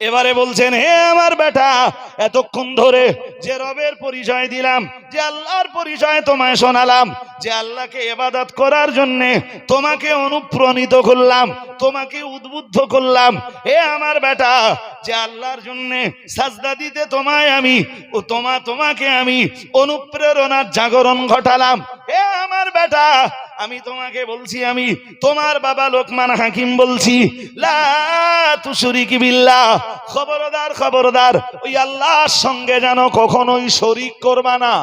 এবারে বলছেন, হে আমার বেটা, এতক্ষণ ধরে যে রবের পরিচয় দিলাম, যে আল্লাহর পরিচয় তোমায় শোনালাম, যে আল্লাহকে ইবাদত করার জন্য তোমাকে অনুপ্রাণিত করলাম, তোমাকে উদ্বুদ্ধ করলাম, হে আমার বেটা, যে আল্লাহর জন্য সাজদা দিতে তোমাকে আমি অনুপ্রেরণার জাগরণ ঘটালাম, হে আমার বেটা, আমি তোমাকে বলছি, আমি তোমার বাবা লোকমান হাকিম বলছি, লা তুশরিক বিল্লাহ, খবরদার খবরদার, ওই আল্লাহর সঙ্গে যেন কখনোই শরীক করবা না।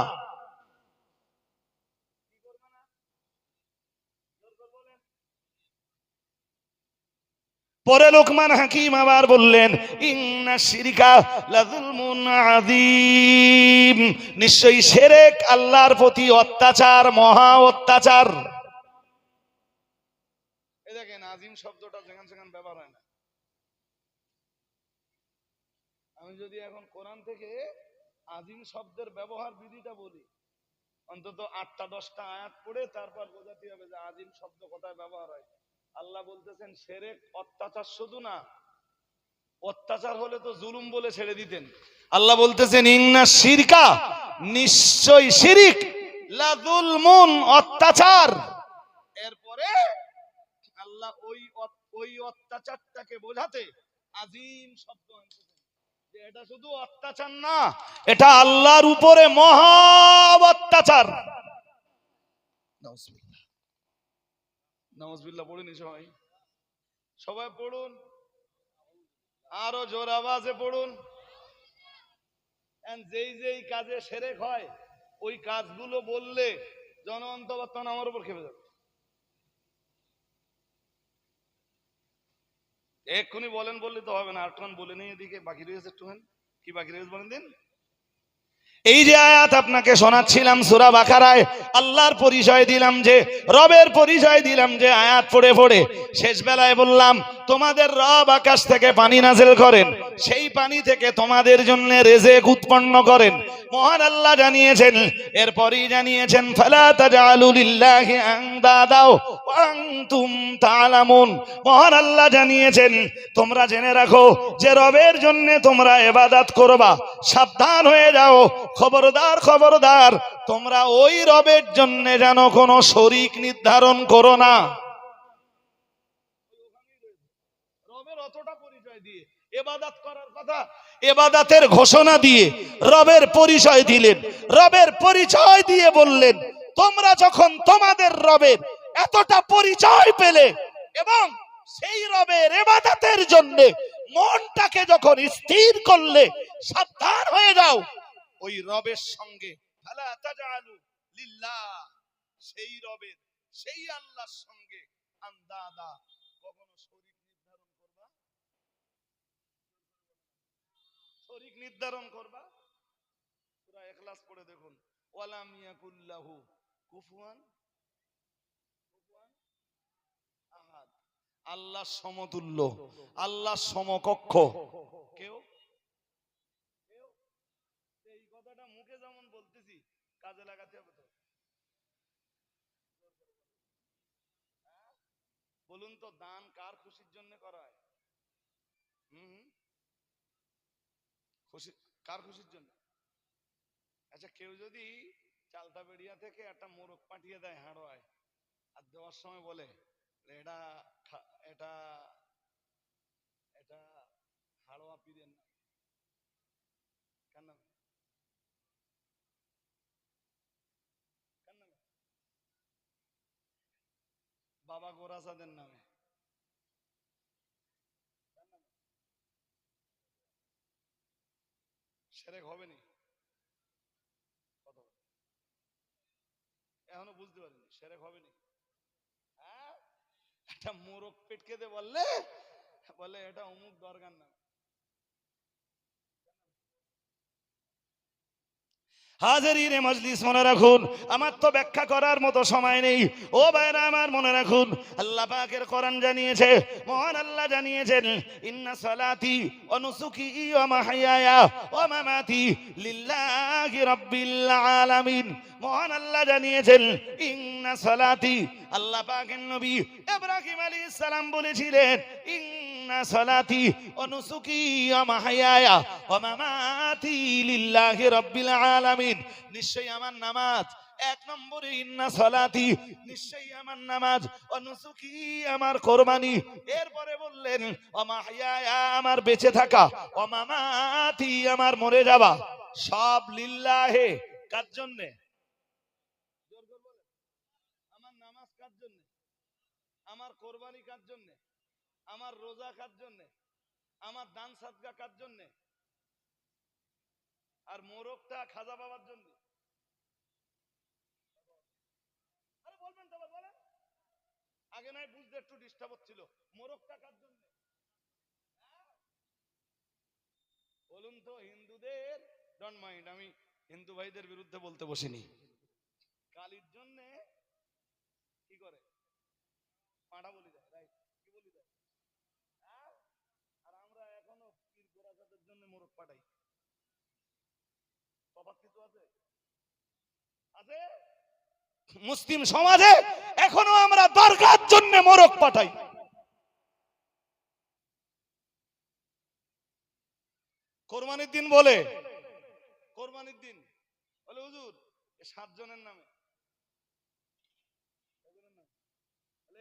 পরে লোকমান হাকিম আবার বললেন, ইন্না শিরকা লাযুলমুন আযীম, নিশ্চয়ই শিরক আল্লাহর প্রতি অত্যাচার, মহা অত্যাচার। এই দেখেন, আযীম শব্দটা যেখানে সেখানে ব্যবহার হয় না। আমি যদি এখন কোরআন থেকে আযীম শব্দের ব্যবহার বিধিটা বলি, অন্তত 8টা-10টা আয়াত পড়ে তারপর বোঝাতে হবে যে আযীম শব্দ কোথায় ব্যবহার হয়। আল্লাহ বলতেছেন শিরক অত্যাচার, শুধু না, অত্যাচার হলে তো জুলুম বলে ছেড়ে দিতেন। আল্লাহ বলতেছেন, ইন্না শিরকা, নিশ্চয় শিরিক, লাযুলমুন, অত্যাচার। এরপরে আল্লাহ ওই অত্যাচারটাকে বোঝাতে আযীম শব্দ আনছেন, যে এটা শুধু অত্যাচার না, এটা আল্লাহর উপরে মহা অত্যাচার। নাউজুবিল্লাহ, নাউজুবিল্লাহ পড়ুন সবাই, সবাই পড়ুন, আরো জোর আওয়াজে পড়ুন। যেই কাজে শিরক হয়, ওই কাজগুলো বললে জনঅন্তবর্তন আমার উপর খেপে যাবে। এক্ষুনি বলেন বললে তো হবে না, আরেকটুখান বলে নিয়ে এদিকে বাকি রয়েছে, একটুখান কি বাকি রয়েছে বলেন দিন। এই যে আয়াত আপনাকে শোনাচ্ছিলাম সূরা বাকারায়, আল্লাহর পরিচয় দিলাম, যে রবের পরিচয় দিলাম, যে আয়াত পড়ে পড়ে শেষ বেলায় বললাম, তোমাদের রব আকাশ থেকে পানি নাযিল করেন, সেই পানি থেকে তোমাদের জন্য রিজিক উৎপন্ন করেন। মহান আল্লাহ জানিয়েছেন, এরপরই জানিয়েছেন, ফালা তাজআলু লিল্লাহি আনদাদা ওয়া আনতুম তা'লামুন। মহান আল্লাহ জানিয়েছেন, তোমরা জেনে রাখো যে রবের জন্য তোমরা ইবাদত করবা, সাবধান হয়ে যাও, খবরদার খবরদার, তোমরা ওই রবের জন্য যেন কোনো শরীক নির্ধারণ করো না। রবের অতটা পরিচয় দিয়ে ইবাদত করার কথা, ইবাদতের ঘোষণা দিয়ে রবের পরিচয় দিলেন, রবের পরিচয় দিয়ে বললেন, তোমরা যখন তোমাদের রবের এতটা পরিচয় পেলে এবং সেই রবের ইবাদতের জন্য মনটাকে যখন স্থির করলে, সাবধান হয়ে যাও, ওই রবের সঙ্গে ফালা তাজআলু লিল্লাহ, সেই রবের, সেই আল্লাহর সঙ্গে আনদাদা, কখনো শরীক নির্ধারণ করবা, শরীক নির্ধারণ করবা। সূরা ইখলাস পড়ে দেখুন, ওয়ালাম ইয়াকুল্লাহু কুফুয়ান আহাদ, আল্লাহ সমতুল্য, আল্লাহ সমকক্ষ কেউ। এই কথাটা মুখে যেমন বলতেছি, কাজে লাগাতে হবে তো। বলুন তো, দান কার খুশির জন্য করা হয়? খুশি, কার খুশির জন্য? আচ্ছা, কেউ যদি চালতা বেড়িয়া থেকে একটা মোরগ পাঠিয়ে দেয় হাড়োয়ায়, আর দেওয়ার সময় বলে, এটা এটা এটা হাড়োয়া পীরের না, কেন কেন বাবা গোরাসাদের নামে, শিরক হবে নি? এখনো বুঝতে পারিনি, শিরক হবে নি? হ্যাঁ, একটা মোরগ পেট খেতে বললে বলে এটা অমুক দরগার নাম। হাজিরিনে মজলিস, মনে রাখুন, আমার তো ব্যাখ্যা করার মতো সময় নেই। ও ভাইরা আমার, মনে রাখুন, আল্লাহ পাকের কোরআন জানিয়েছে, মহান আল্লাহ জানিয়েছেন, ইন্না সালাতি ওয়া নুসুকি ওয়া মাহইয়ায়া ওয়া মামাতি লিল্লাহি রাব্বিল আলামিন। মহান আল্লাহ জানিয়েছেন, ইন্না সালাতি, আল্লাহ পাকের নবী ইব্রাহিম আলাইহিস সালাম বলেছিলেন, ইন্না সালাতি ওয়া নুসুকি ওয়া মাহইয়ায়া ওয়া মামাতি লিল্লাহি রাব্বিল আলামিন, নিশ্চয়ই আমার নামাজ, এক নম্বরে ইন্না সালাতি, নিশ্চয়ই আমার নামাজ, ওয়া নুসুকি আমার কুরবানি, এরপরে বললেন ওয়া মাহইয়ায়া আমার বেঁচে থাকা, ওয়া মামাতি আমার মরে যাওয়া, সব লিল্লাহে, কার জন্য? আমার নামাজ কার জন্য? আমার কোরবানি কার জন্য? আমার রোজা কার জন্য? আমার দান সাদকা কার জন্য? আর মোরগটা খাজা বাবার জন্য। আরে বলবেন তো, বলেন। আগে নাই বুঝতে একটু ডিস্টার্ব হচ্ছিল। মোরগটা কার জন্য? বলুন তো হিন্দুদের, ডোন্ট মাইন্ড, আমি হিন্দু ভাইদের বিরুদ্ধে বলতে বসিনি। কালীর জন্য কি করে? পাঁঠা বলি দেয়, রাইট? কি বলি দেয়? আর আমরা এখনো পীর গোরাচাঁদের জন্য মোরগ পাঠাই। তফাৎ কিছু আছে? আছে? মুসলিম সমাজে এখনো আমরা দরগার জন্য মোরগ পাঠাই। কোরবানির দিন বলে, কোরবানির দিন বলে হুজুর 7 জনের নামে,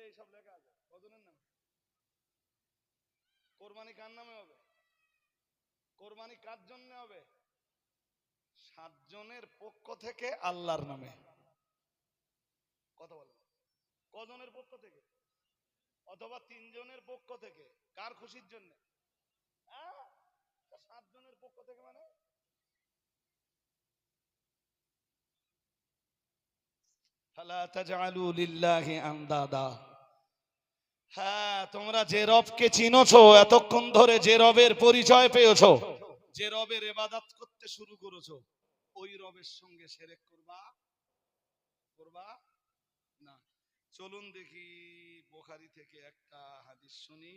এইসব লেখা আছে, কজনের নামে? কোরবানি কার নামে হবে? কোরবানি কার জন্য হবে? 7 জনের পক্ষ থেকে আল্লাহর নামে। কথা বলেন, কজনের পক্ষ থেকে? অথবা 3 জনের পক্ষ থেকে, কার খুশির জন্য? 7 জনের পক্ষ থেকে মানে ফালা তাজআলু লিল্লাহি আনদাদা। হ্যাঁ, তোমরা যে রবকে চিনোছো, এতক্ষণ ধরে যে রবের পরিচয় পেয়েছো, যে রবের ইবাদত করতে শুরু করেছো, ওই রবের সঙ্গে শিরক করবা? করবা না। চলুন দেখি বুখারী থেকে একটা হাদিস শুনি।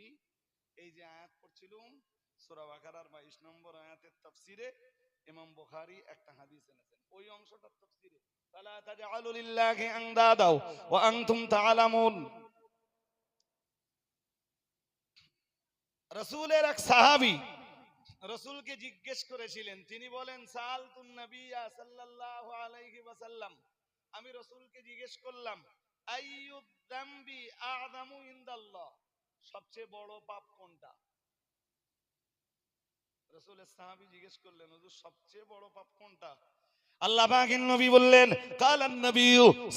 এই যে আয়াত পড়ছিলাম সূরা বাকারার 22 নম্বর আয়াতের তাফসিরে ইমাম বুখারী একটা হাদিস এনেছেন, ওই অংশটার তাফসিরে ফালা তাজআলু লিল্লাহি আনদাদা ওয়া আনতুম তাআলামুন। রাসূলের এক সাহাবী রাসূলকে জিজ্ঞেস করেছিলেন, তিনি বলেন সাআলতুন নবিয়্যা সাল্লাল্লাহু আলাইহি ওয়াসাল্লাম, আমি রাসূলকে জিজ্ঞেস করলাম আইয়ুদ যামবি আ'যামু ইনদাল্লাহ, সবচেয়ে বড় পাপ কোনটা? রাসূলের সাহাবী জিজ্ঞেস করলেন, হুজুর সবচেয়ে বড় পাপ কোনটা? আল্লাহ পাকের নবী বললেন, কালান নবী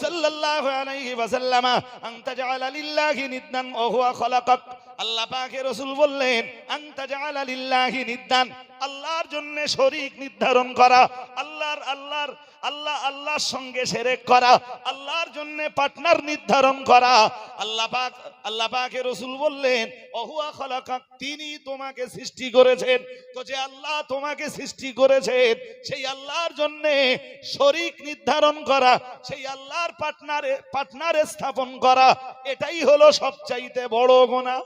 সাল্লাল্লাহু আলাইহি ওয়াসাল্লাম আনতা জাআলা লিল্লাহি নিদ্দান ওয়া হুয়া খালাকাক। আল্লাহ পাকের রাসূল বললেন, আনতা জাআলা লিল্লাহি নিদ্দান, আল্লাহর জন্য শরীক নির্ধারণ করা, আল্লাহর সঙ্গে শিরক করা, আল্লাহর জন্য পার্টনার নির্ধারণ করা। আল্লাহ পাকের রাসূল বললেন, ওয়া হুয়া খালাকাক, তিনি তোমাকে সৃষ্টি করেছেন। তো যে আল্লাহ তোমাকে সৃষ্টি করেছেন, সেই আল্লাহর জন্য শরীক নির্ধারণ করা, সেই আল্লাহর পার্টনারে স্থাপন করা, এটাই হলো সবচাইতে বড় গুনাহ।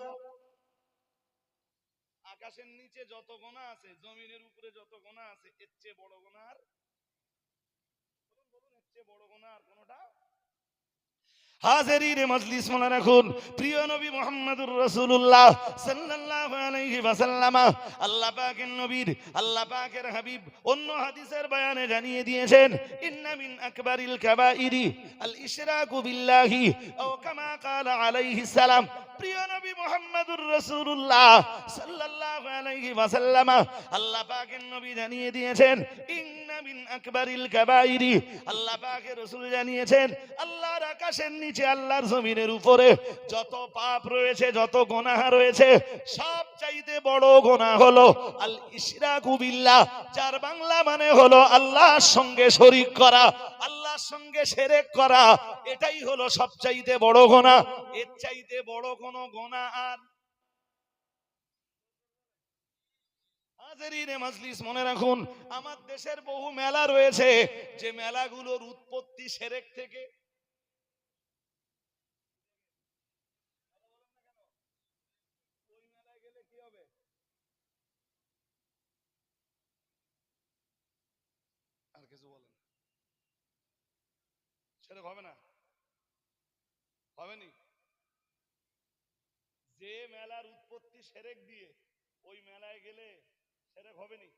আকাশের নিচে যত গুনাহ আছে, জমিনের উপরে যত গুনাহ আছে, এর চেয়ে বড় গুনাহ আর বলুন, এর চেয়ে বড় গুনাহ আর কোনটা? হাজিরিনে মজলিস মনে রাখুন, প্রিয় নবী মুহাম্মদুর রাসূলুল্লাহ সাল্লাল্লাহু আলাইহি ওয়াসাল্লাম, আল্লাহ পাকের নবীর, আল্লাহ পাকের হাবিব অন্য হাদিসের বয়ানে জানিয়ে দিয়েছেন, ইন্না মিন আকবারিল কাবাইরি আল ইশরাকু বিল্লাহি আও কামা ক্বালা আলাইহিস সালাম। প্রিয় নবী মুহাম্মদুর রাসূলুল্লাহ সাল্লাল্লাহু আলাইহি ওয়াসাল্লাম, আল্লাহ পাকের নবী জানিয়ে দিয়েছেন, ইন্না মিন আকবারিল কাবাইরি, আল্লাহ পাকের রাসূল জানিয়েছেন, আল্লাহর আকাশের নিচে, আল্লাহর জমিনের উপরে যত পাপ রয়েছে, যত গুনাহ রয়েছে, সব চাইতে বড় গুনাহ হলো আল ইশরাকু বিল্লাহ, যার বাংলা মানে হলো আল্লাহর সঙ্গে শরীক করা, আল্লাহর সঙ্গে শিরক করা, এটাই হলো সবচাইতে বড় গুনাহ। এর চাইতে বড় কোনো গুনাহ আর হাজিরিনে মজলিস মনে রাখুন, আমার দেশের বহু মেলা রয়েছে, যে মেলাগুলোর উৎপত্তি শিরক থেকে। ওই মেলায় গেলে কি হবে? আর কিছু বলেন, শিরক হবে না? হবে নি? যে মেলার উৎপত্তি শিরক দিয়ে, ওই মেলায় গেলে শিরক হবে নি?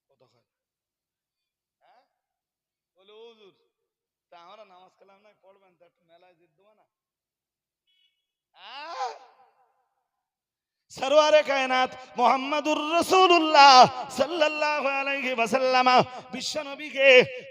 কত হয়? হ্যাঁ বলে হুজুর, তা আমরা নামাজ কালাম নাই পড়বেন, তা একটু মেলায় যেতে দেবো না? সরওয়ারে কায়নাত মুহাম্মাদুর রাসূলুল্লাহ সাল্লাল্লাহু আলাইহি ওয়াসাল্লাম বিশ্ব নবীকে,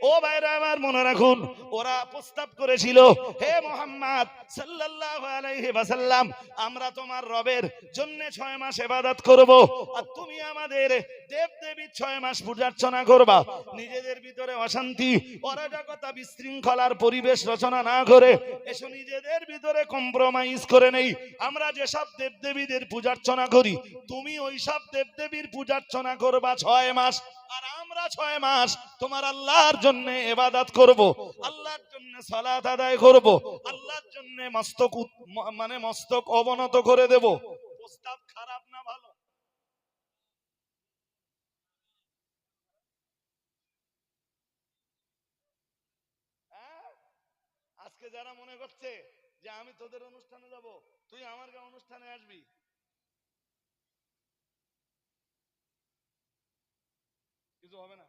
ও ভাইরা আমার মনে রাখুন, ওরা প্রস্তাব করেছিল, হে মুহাম্মদ সাল্লাল্লাহু আলাইহি ওয়াসাল্লাম, আমরা তোমার রবের জন্য 6 মাস ইবাদত করব, আর তুমি আমাদের দেব দেবীর 6 মাস পূজার্চনা করবা। নিজেদের ভিতরে অশান্তি, অরাজকতা, বিশৃঙ্খলার পরিবেশ রচনা না করে এসো নিজেদের ভিতরে কম্প্রোমাইজ করে নেই। আমরা যেসব দেবদেবীদের পূজার্চনা করি, তুমি ওই সব দেবদেবীর পূজার্চনা করবা 6 মাস, আর আমরা 6 মাস তোমার আল্লাহর জন্য ইবাদত করব, আল্লাহর জন্য সালাত আদায় করব, আল্লাহর জন্য মস্তক অবনত করে দেব। প্রস্তাব খারাপ না ভালো? আজকে যারা মনে করছে যে আমি তোদের অনুষ্ঠানে যাব, তুই আমার অনুষ্ঠানে আসবি, কিছু হবে না।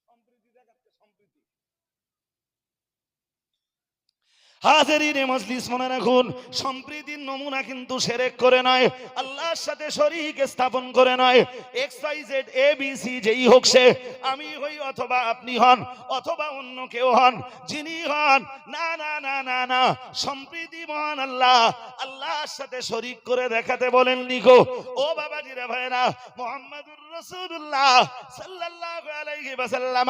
সম্প্রীতি দেখাচ্ছে, সম্প্রীতি। হাজিরিনে মজলিস মনে রাখুন, সম্প্রীতির নমুনা কিন্তু শিরক করে নয়, আল্লাহর সাথে শরীক স্থাপন করে নয়। XYZ ABC যেই হোক সে, আমি হই অথবা আপনি হন অথবা অন্য কেউ হন, যিনি হন, না না না না না, সম্প্রীতি মহান আল্লাহ, আল্লাহর সাথে শরীক করে দেখাতে বলেন লিখো। ও বাবাজিরা ভাইরা, মুহাম্মাদুর রাসূলুল্লাহ সাল্লাল্লাহু আলাইহি ওয়াসাল্লাম,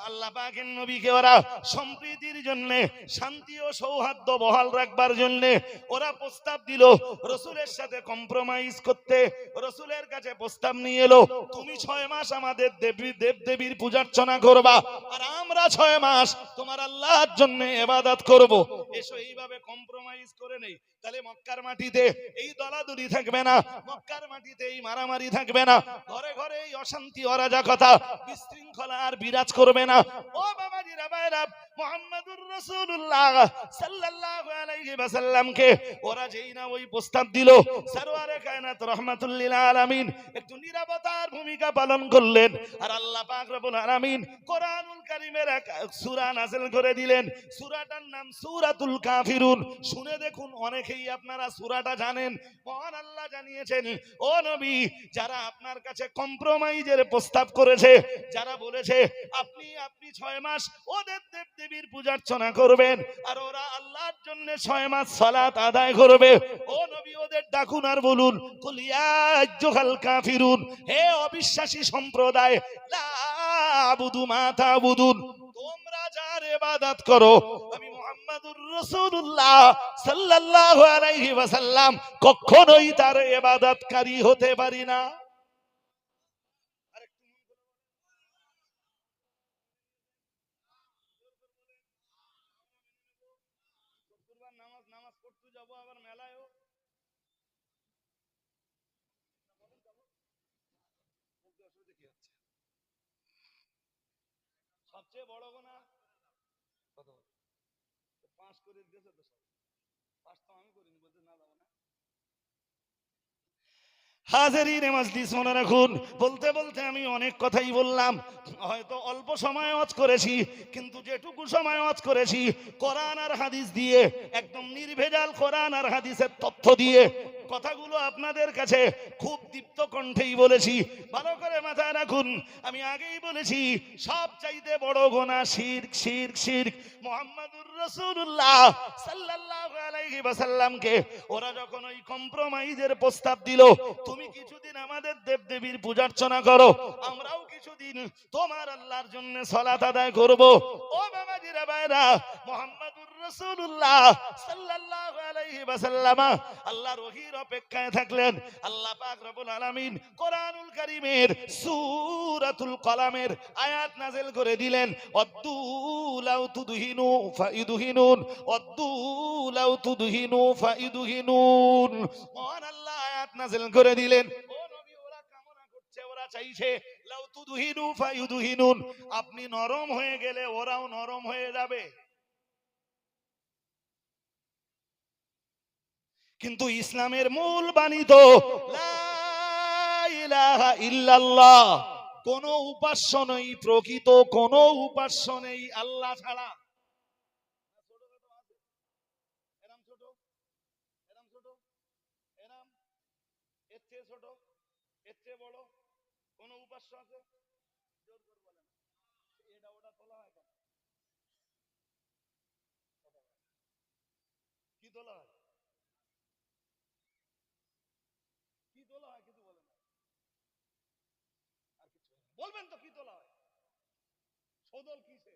আল্লাহ পাকের নবীকে ওরা সম্প্রীতির জন্য, শান্তি ও সৌহার্দ্য বহাল রাখবার জন্য ওরা প্রস্তাব দিল, রাসূলের সাথে কম্প্রোমাইজ করতে রাসূলের কাছে প্রস্তাব নিয়ে এলো, তুমি 6 মাস আমাদের দেবদেবীর পূজার্চনা করবা, আর আমরা 6 মাস তোমার আল্লাহর জন্য ইবাদত করব। এসো এইভাবে কম্প্রোমাইজ করে নেই, তাহলে মক্কার মাটিতে এই দলাদলি থাকবে না, মক্কার মাটিতে এই মারামারি থাকবে না, ঘরে ঘরে এই অশান্তি, অরাজকতা, বিশৃঙ্খলা আর বিরাজ করবে না। ও বাবাজিরা ভাইরা, মুহাম্মাদুর রাসূলুল্লাহ সাল্লাল্লাহু আলাইহি ওয়াসাল্লামকে ওরা যেই না ওই প্রস্তাব দিল, সরওয়ারে কায়নাত রাহমাতুল লিল আলামিন একটু নীরবতার ভূমিকা পালন করলেন, আর আল্লাহ পাক রব্বুল আলামিন কোরআনুল কারীমের এক সূরা নাযিল করে দিলেন। সূরাটার নাম সূরাতুল কাফিরুন। শুনে দেখুন, অনেকেই আপনারা সূরাটা জানেন। মহান আল্লাহ জানিয়েছেন, ও নবী, যারা আপনার কাছে কম্প্রোমাইজের প্রস্তাব করেছে, যারা বলেছে আপনি 6 মাস ওদের দেবদেবীর পূজার্চনা করবেন, আর ওরা আল্লাহর জন্য 6 মাস সালাত আদায় করবে, ও নবী ওদের ডাকুন আর বলুন, কুল ইয়া আইয়ুহাল কাফিরুন, হে অবিশ্বাসী সম্প্রদায়, লা আবুদু মা তা'বুদুন, তোমরা যার ইবাদত করো, আমি মুহাম্মাদুর রাসূলুল্লাহ সাল্লাল্লাহু আলাইহি ওয়াসাল্লাম কখনোই তার ইবাদতকারী হতে পারি না। নামাজ পড়তে যাবো আবার মেলায়ও, সবচেয়ে বড় গোনা পাঁচ করে দিয়েছে তো, সব পাঁচ তো আমি করিনি, বলতে না যাবো না। হাজিরিনে মজলিস মনে রাখুন, বলতে বলতে আমি অনেক কথাই বললাম, হয়তো অল্প সময় ওয়াজ করেছি, কিন্তু যেটুকু সময় ওয়াজ করেছি কোরআন আর হাদিস দিয়ে, একদম নির্ভেজাল কোরআন আর হাদিসের তথ্য দিয়ে কথাগুলো আপনাদের কাছে খুব দীপ্ত কণ্ঠেই বলেছি। ভালো করে মাথায় রাখুন, আমি আগেই বলেছি সব চাইতে বড় গুনাহ শিরক, শিরক, শিরক। মুহাম্মাদুর রাসূলুল্লাহ সাল্লাল্লাহু আলাইহি ওয়াসাল্লামকে ওরা যখন ওই কম্প্রোমাইজের প্রস্তাব দিল, তুমি কিছুদিন আমাদের দেবদেবীর পূজার্চনা করো, আমরাও কিছুদিন তোমার আল্লাহর জন্য সালাত আদায় করব, ও বাবাজিরা ভাইরা, মুহাম্মাদুর রাসূলুল্লাহ সাল্লাল্লাহু আলাইহি ওয়াসাল্লাম আল্লাহর ওহীর অপেক্ষায় থাকলেন। আল্লাহ পাক রব্বুল আলামিন কোরআনুল কারীমের সূরাতুল কলামের আয়াত নাযিল করে দিলেন, ওয়াদ্দু লাউ তুদহিনু ফাইদহিনুন, ওয়াদ্দু লাউ তুদহিনু ফাইদহিনুন। মহান আল্লাহ আয়াত নাযিল করে দিলেন, ও নবী, ওরা কামনা করছে, ওরা চাইছে, লাউ তুদহিনু ফাইদহিনুন, আপনি নরম হয়ে গেলে ওরাও নরম হয়ে যাবে। কিন্তু ইসলামের মূল বাণী তো লা ইলাহা ইল্লাল্লাহ, কোন উপাস্য নেই, প্রকৃত কোন উপাস্য নেই আল্লাহ ছাড়া। এরম ছোট, এরম ছোট, এরম, এর চেয়ে ছোট, এর চেয়ে বড় কোন উপাস্য আছে? জোর করে বলেন। এটা ওটা তোলা হয় কেন? কি তোলা হয়? কি তোলা হয় কিছু বলেন না। আর কিছু বলবেন তো কি তোলা হয়? সদল কিসে?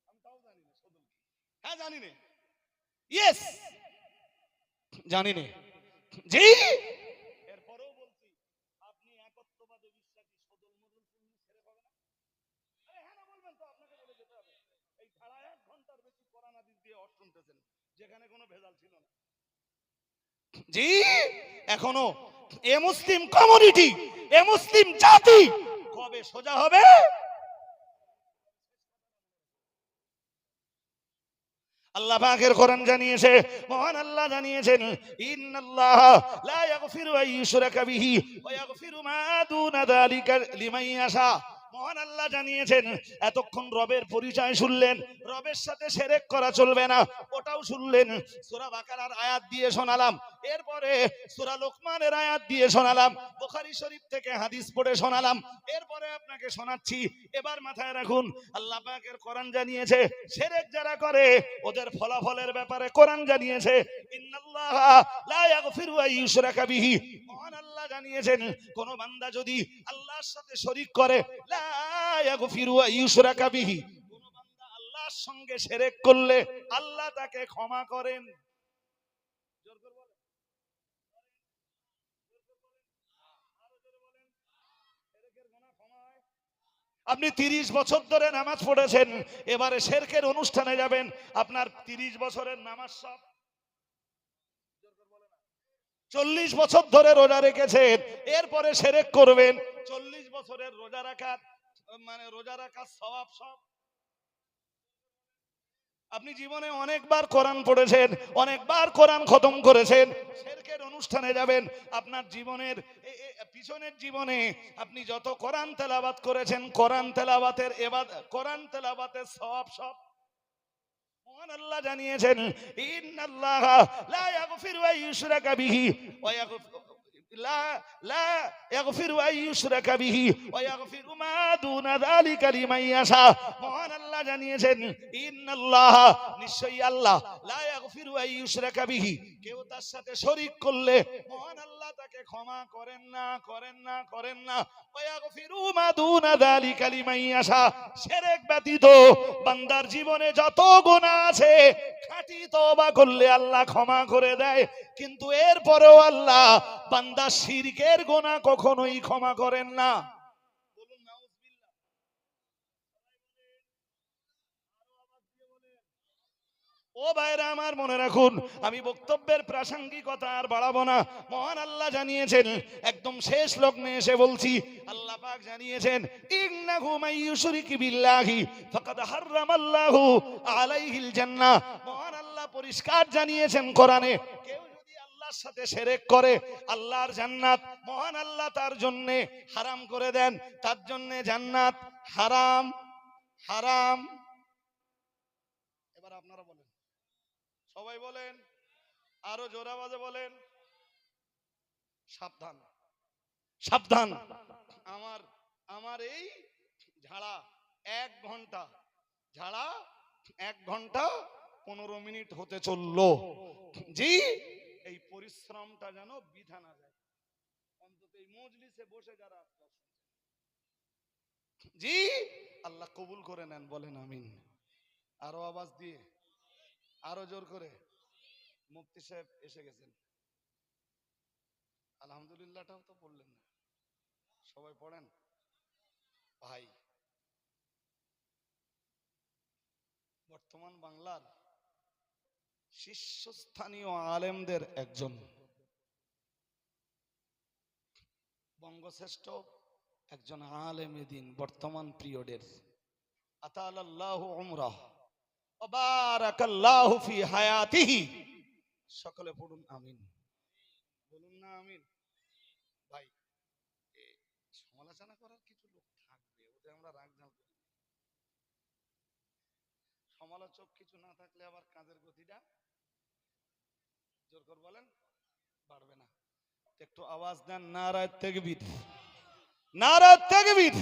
আমি তাও জানি না সদল কি। হ্যাঁ জানি না। ইয়েস জানি না। জি, এরপরেও বলছি আপনি একত্ববাদে বিশ্বাসী, সদল মদল শুনলে ছেড়ে পাবে না। আরে হ্যাঁ না বলবেন তো, আপনাকে বলে যেতে হবে। এই সাড়া 1 ঘন্টার বেশি কোরআন হাদিস দিয়ে অর্থ শুনতেছেন, যেখানে কোনো ভেজাল ছিল না। জি, এখনো এ মুসলিম কমিউনিটি, এ মুসলিম জাতি কবে সোজা হবে? আল্লাহ পাকের কোরআন জানিয়েছে, মহান আল্লাহ জানিয়েছেন, ইন্নাল্লাহ লা ইয়াগফিরু আন ইউশরাকা বিহি ওয়া ইয়াগফিরু মা দুনা যালিকা লিমান ইয়াশা। মহান আল্লাহ জানিয়েছেন, এতক্ষণ রবের পরিচয় শুনলেন, রবের সাথে শিরক করা চলবে না, ওটাও শুনলেন। সূরা বাকারার আয়াত দিয়ে শোনালাম, এরপরে সূরা লোকমানের আয়াত দিয়ে শোনালাম, বুখারী শরীফ থেকে হাদিস পড়ে শোনালাম, এরপরে আপনাকে শোনাচ্ছি। এবার মাথায় রাখুন, আল্লাহ পাকের কোরআন জানিয়েছে, শিরক যারা করে ওদের ফলাফলের ব্যাপারে কোরআন জানিয়েছে, ইন্নাল্লাহা লা ইয়াগফিরু আন ইউশরাকা বিহি। মহান আল্লাহ জানিয়েছেন, কোন বান্দা যদি আল্লাহর সাথে শরীক করে, লা ইয়াগফিরু আন ইউশরাকা বিহি, কোন বান্দা আল্লাহর সঙ্গে শিরক করলে আল্লাহ তাকে ক্ষমা করেন। জোর করে বলেন, আরো জোরে বলেন, শিরকের গুনাহ ক্ষমা হয়। আপনি 30 বছর ধরে নামাজ পড়েছেন, এবারে শিরকের অনুষ্ঠানে যাবেন, আপনার 30 বছরের নামাজ সব। 40 বছর ধরে রোজা রেখেছেন, এরপরে শিরক করবেন, 40 বছরের রোজা রাখার মানে রোজা রাখার সওয়াব সব। আপনি জীবনে অনেকবার কোরআন পড়েছেন, অনেকবার কোরআন খতম করেছেন, শিরকের অনুষ্ঠানে যাবেন, আপনার জীবনের পিছনের জীবনে আপনি যত কোরআন তেলাওয়াত করেছেন, কোরআন তেলাওয়াতের কোরআন তেলাওয়াতের সওয়াব সব। মহান আল্লাহ জানিয়েছেন, ইন্নাল্লাহা লা ইয়াগফিরু আন ইউশরাকা বিহি ওয়া ইয়াগফিরু লা ইয়াগফিরু আন ইউশরাকা বিহি ওয়া ইয়াগফিরু মা দুনা যালিকা লিমান ইয়াশা। মহান আল্লাহ জানিয়েছেন, ইন্নাল্লাহা, নিশ্চয়ই আল্লাহ, লা ইয়াগফিরু আন ইউশরাকা বিহি, কেউ তার সাথে শরীক করলে মহান আল্লাহ তাকে ক্ষমা করেন না, করেন না, করেন না। ওয়া ইয়াগফিরু মা দুনা যালিকা লিমান ইয়াশা, শিরক ব্যতীত বান্দার জীবনে যত গুনাহ আছে খাঁটি তওবা করলে আল্লাহ ক্ষমা করে দেয়, কিন্তু এরপরেও আল্লাহ বান্দার শিরকের গুনাহ কখনোই ক্ষমা করেন না। বলুন নাউজুবিল্লাহ। ও ভাইরা আমার, মনে রাখুন, আমি বক্তব্যের প্রাসঙ্গিকতা আর বাড়াবো না। মহান আল্লাহ জানিয়েছেন, একদম শেষ লগ্নে এসে বলছি, আল্লাহ পাক জানিয়েছেন, ইন্নাহু মাইয়ুশরিক বিল্লাহি ফাকাদ হারামাল্লাহু আলাইহিল জান্নাহ। মহান আল্লাহ পরিষ্কার জানিয়েছেন কোরআনে, কেউ যদি আল্লাহর সাথে শিরক করে আল্লাহর জান্নাত মহান আল্লাহ তার জন্য হারাম করে দেন, তার জন্য জান্নাত হারাম, হারাম। এবার আপনারা বলেন, সবাই বলেন, আরো জোরে আওয়াজে বলেন, সাবধান, সাবধান। আমার আমার এই ঝাড়া 1 ঘন্টা, ঝাড়া 1 ঘন্টা 15 মিনিট হতে চললো। জি, এই পরিশ্রমটা যেন বৃথা না যায়, অন্তত এই মজলিসে বসে যারা। জি, আল্লাহ কবুল করে নেন, বলেন আমিন। আরো আওয়াজ দিয়ে, আরো জোর করে। মুফতি সাহেব এসে গেছেন, আলহামদুলিল্লাহটাও তো পড়লেন না, সবাই পড়েন ভাই। বর্তমান বাংলার শীর্ষস্থানীয় আলেমদের একজন, বঙ্গশ্রেষ্ঠ একজন আলেমে দ্বীন বর্তমান পিরিয়ডের, আতালাল্লাহু উমরাহ ওয়া বারাকাল্লাহু ফি হায়াতিহি, সকলে পড়ুন আমিন, বলুন না আমিন। ভাই, সমালোচনা করার কিছু লোক থাকবে, ওতে আমরা রাগ ঝাল করি। সমালোচক কিছু না থাকলে আবার কাজের গতিটা জোর করে বলেন বাড়বে না। একটু আওয়াজ দেন নারায়ে তাকবীর, নারায়ে তাকবীর।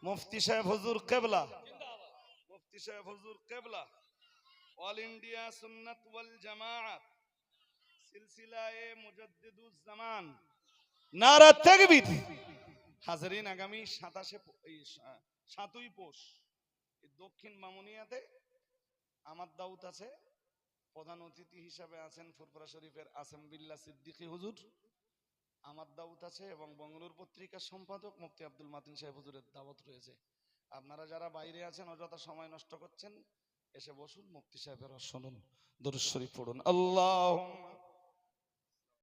মুফতি সাহেব হুজুর কিবলা, মুফতি সাহেব হুজুর কিবলা, অল ইন্ডিয়া সুন্নাত ওয়াল জামাআত সিলসিলায়ে মুজাদ্দিদুজ জামান, নারায়ে তাকবীর। হাজরিন, আগামী 7ই পৌষ দক্ষিণ মামুনিয়াতে আমার দাউত আছে। প্রধান অতিথি হিসাবে আছেন ফুরফুরা শরীফের আসেম বিল্লাহ সিদ্দিকী হুজুর, আমার দাওয়াত আছে, এবং বঙ্গলুর পত্রিকার সম্পাদক মুফতি আব্দুল মাতিন সাহেব হুজুরের দাওয়াত রয়েছে। আপনারা যারা বাইরে আছেন অযথা সময় নষ্ট করছেন, এসে বসুন, মুফতি সাহেবের শুনুন, দরুদ শরীফ পড়ুন। আল্লাহুম্মা